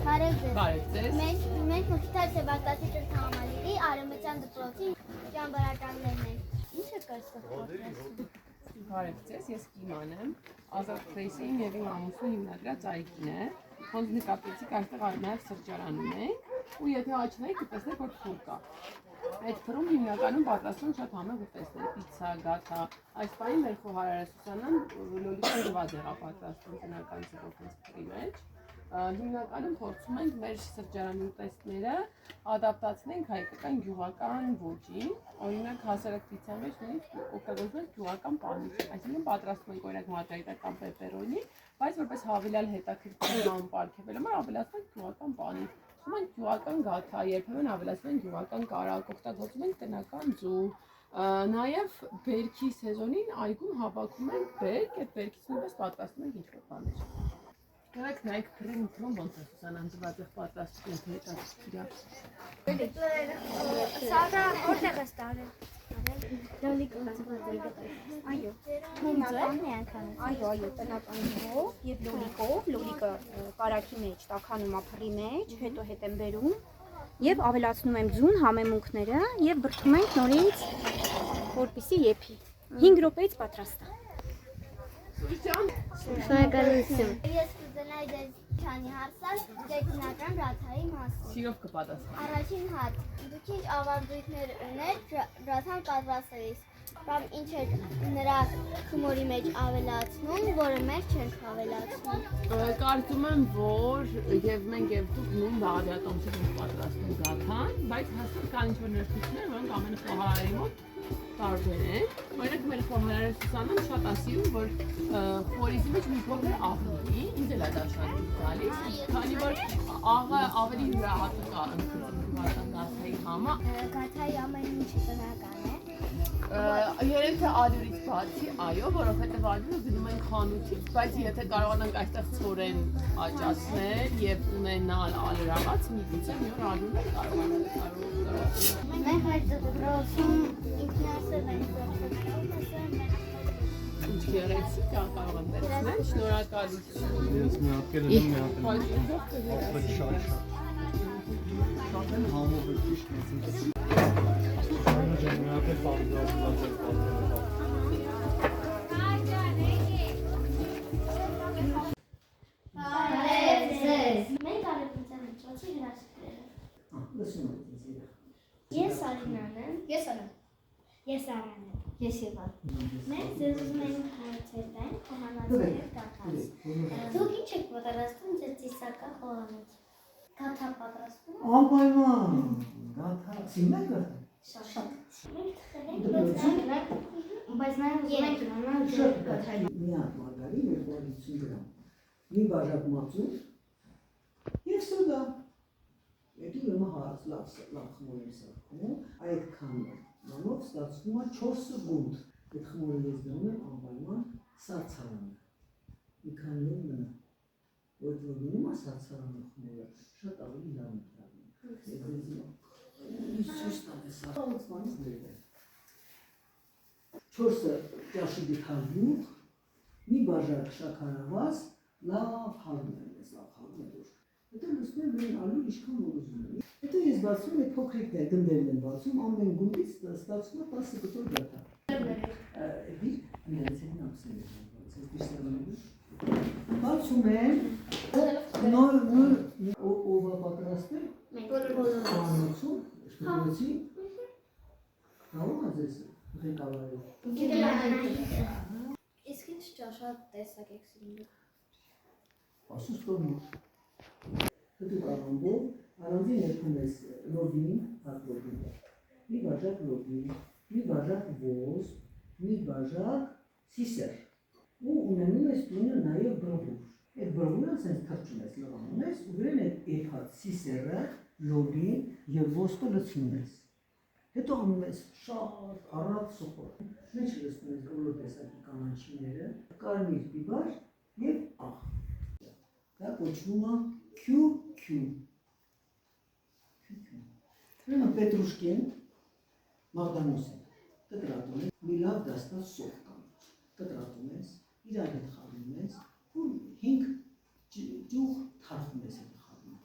Բարև Մենք մուտքից Սեբաստիան Թամալի արեմության դպրոցի ճամբարականներն ենք։ Ինչ է կրծքը։ Բարև ձեզ, ես Կիման եմ, Ազատ Ֆրեյսին եւ իմ ամուսնու հիմնադրած այգին է։ Ոնց նկատեցիք, այստեղ նաև սրճարանում ենք ու եթե աչքնեք կտեսնեք, որ փուր կա։ Այդ փուրում հիմնականում պատրաստում շատ համեղ ուտեստներ, պիցցա, գաթա։ Այս պահին մեր խոհարարը Սուսանան լոլիկա ժված եղավ պատրաստում տնական ծրոփից փուրի մեջ։ Հիմնականում փորձում ենք մեր սրճարանի ուտեստները ադապտացնենք հայկական գյուղական ոճին, օրինակ հասարակության մեջ մենք օգտագործում ենք գյուղական պանիր, այսինքն պատրաստում ենք օրինակ մարգարիտական պեպերոնի, բայց որպես հավելյալ հետաքրքիր բան պարգևելու համար ավելացնում ենք գյուղական պանիր, ուտում ենք գյուղական գաթա, երբեմն ավելացնում ենք գյուղական կարագ, օգտագործում ենք տնական ձու, նաև բերքի սեզոնին այգում հավաքում ենք բերք, այդ բերքից նույնպես պատրաստում ենք ինչ-որ բաներ։ Գալեք նայեք փրին ոնց է Սուսանան ձված է պատրաստում թե հետաքրքիր է։ Սաղը որտեղ է ստարել։ Լոլիկը այո։ Հիմնականն է անգամ։ Այո, տնականով եւ լոլիկով, լոլիկը կարագի մեջ, տաքանում ափռի մեջ, հետո եմ բերում եւ ավելացնում եմ ձուն, համեմունքները եւ բրդում ենք նորից, որպեսզի եփի։ 5 րոպեից պատրաստ է։ Շնորհակալություն։ Ես կուզենայի ձեզ քանի հարցալ տեխնիկական ռաթայի մասին։ Սիրով կպատասխան։ Առաջին հարց. Դուք ինչ ավանդույթներ ունեք ռաթան պատրաստելիս։ Կամ ինչ է նրա խմորի մեջ ավելացնում, որը մենք չենք ավելացնում։ Կարծում եմ, որ եւ մենք եւ դուք նույն բաղադրատոմսից ենք պատրաստում գաթան, բայց հաստատ կան ինչ-որ նրբություններ, որոնք ամեն խոհարարի մոտ տարբեր են։ Օրինակ մեր խոհարարը Սուսանան շատ ասում, որ խորիզի մեջ մի փոքր աղ ունի, ինձ էլ է դա շատ գալիս, քանի որ աղը ավելի յուրահատուկ է ընդգծում գաթայի համը։ Գաթայի ամեն ինչը տնական է։ Երևի թե ալյուրից բացի, այո, որովհետև ալյուրը գնում են խանութից, բայց եթե կարողանանք այստեղ ցորեն աճացնել եւ ունենալ ալյուրաղաց, միգուցե մի օր ալյուրն կարողանանք։ Մենք այդ դպրոցում ինքնասեր ենք Ինչ գեղեցիկ է, կարող եմ վերցնել, շնորհակալություն։ Ես մի հատ կելեմ, մի հատ շատ եմ համով ճիշտ եմ։ Մի հատ Մենք արևմտյան դպրոցի հրաշքները։ Ես Արինան եմ։ Ես Արան։ Ես Արան եմ։ Ես Եվան։ Մենք ձեզ ուզում ենք հարցել տանք խոհանոցի հետ կապված։ Դուք ինչ եք պատրաստում ձեր ծիսական խոհանոց։ Գաթա պատրաստում։ Անպայման, գաթա, սիմեք գաթա։ Շատ։ Մենք թխել ենք, բայց նաև ուզում ենք իմանալ ձեր գաթայի։ Մի հատ մարգարին 250 գրամ, մի բաժակ մածուր և սոդա։ Ետու եմը հարած լավ խմոր եմ սարքում, այդքան նանով ստացվում է 4 սեգունդ։ Այդ խմորը ես դնում եմ անպայման սարցարանը։ Մի քանի օր մնա, որ դնում է սարցարանը խմորը, շատ ավելի լավ է տրանում։ Ինչ չես տանես սարցմանից ներդ է։ 4 ճաշի դիքալյուղ, մի բաժակ շաքարավազ, լավ հալում եմ ես, լավ հալում եմ որ։ Հետո լուսնում եմ մեն ալու իշքան որ ուզում եմ։ Հետո ես բացում եմ փոքրիկներ, գնդերն եմ բացում, ամեն գունդից ստացվում է 10 կտոր գաթա։ Էդի, այնպես են ամսել եմ, բացում եմ, նոր ովա պատրաստել, խոհանոցում, շպրոցի, կարող է ձեզ ղեկավարել։ Իսկ ինչ ճաշատ տեսակ եք սիրում։ Ասուս տորմուր։ Հետո կարամբով, առանձին ներքում ես լոբին, հատ լոբին, մի բաժակ լոբին, մի բաժակ ոզ, մի բաժակ սիսեր, ու ունենում ես տունը նաև բրովուր։ Այդ բրովուրը սենց թրջում ես, լղանում ես, ու վերեն այդ էփած սիսերը, լոբին և ոստը լցնում ես։ Հետո անում ես շատ առատ սոխոր։ Մեջ լցնում ես բոլոր տեսակի կանաչիները, կարմիր բիբար և աղ։ Դա կոչվում է Q-Q։ Ուրեմն պետրուշկեն, մաղդանոս է, կտրատում ես, մի լավ դաստած սով կամ, կտրատում ես, իրար հետ խաղում ես, ու 5 ճուղ թարխում ես հետ խաղում,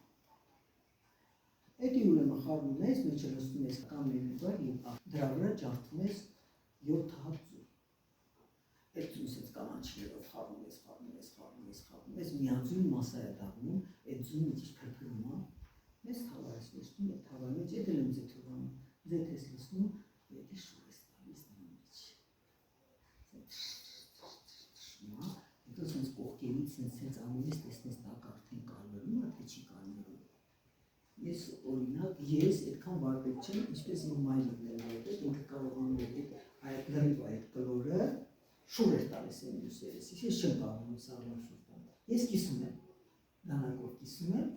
Հետի ուրեմն խառնում ես, մեջը լցնում ես կամենի վրա եւ դրա վրա ջարդում ես 7 հատ ձու։ Այդ ձուսից կանաչիներով խառնում ես, միաձույն մասա է դառնում, այդ ձյունը ճիշտ փրփրում է, մեզ թավա ես լցնում, այդ թավայի մեջ էդ էլ եմ ձեթում, ձեթ ես լցնում, եթե շուր ես տալիս նրա մեջ։ Հետո սենց կողքերից սենց անում ես, տեսնես դա արդեն կարմրում է, թե չի կարմրում։ Ես օրինակ, ես այդքան վարպետ չեմ, ինչպես իմ մայրիկն է վարպետ, ինքը կարողանում է այդ լրիվ այդ կլորը շուր էր տալիս այն մյուսերս, ես չեմ կարողանում սառնալ շուր տալ։ Ես կիսում եմ, դանակով կիսում եմ,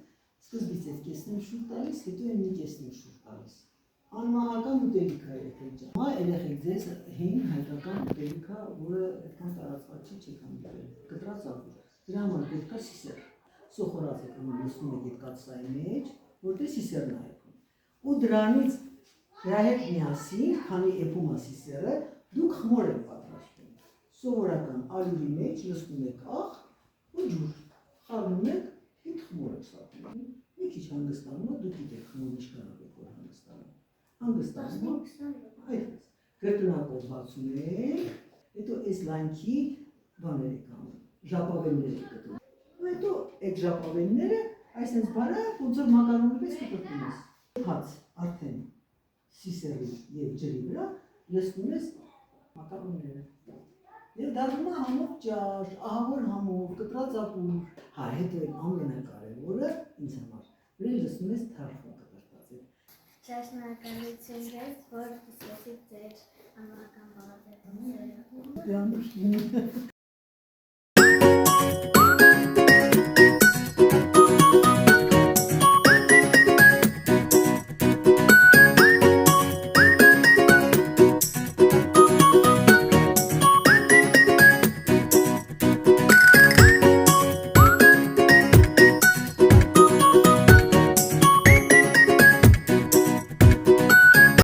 սկզբից այդ կեսն եմ շուր տալիս, հետո եմ մի կեսն եմ շուր տալիս։ Անմահական ուտելիք է երեխեք ջան։ Մա երեխեք ձեզ հին հայկական ուտելիք է, որը այդքան տարածված չի, չեք համբերել։ Կտրած աղուր։ Դրա համար պետք է սիսեր։ Սոխորած եք անում լցնում եք այդ կաթսայի մեջ, որտեղ սիսերն է եփում։ Ու դրանից դրա հետ միասին, քանի եփում է սիսերը, դուք խմոր եք պատրաստում։ Սովորական ալյուրի մեջ լցնում եք աղ ու ջուր։ Խառնում եք ու խմոր եք սատում։ Մի քիչ հանգստանում է, դուք գիտեք խմորը ինչքան եք որ հանգստանում։ Հանգստանում է, այդպես։ Գրտունակով բացում եք, հետո այս լանքի բաներ եք անում, ժապավեններ եք գտնում։ Ու հետո այդ ժապավենները այսպես բարակ ոնց որ մակարոնի պես կտրտում ես։ Հաց արդեն սիսերի եւ ջրի վրա լցնում ես մակարոնները։ Եվ դառնում է համով ճաշ, ահավոր համով, կտրած աղուր։ Հա, հետո ամենակարևորը ինձ համար լցնում ես թարխը կտրտած։ Շնորհակալություն ձեզ, որ սկսեցիք ձեր անվանական բաղադրատոմսերը։ Դրանից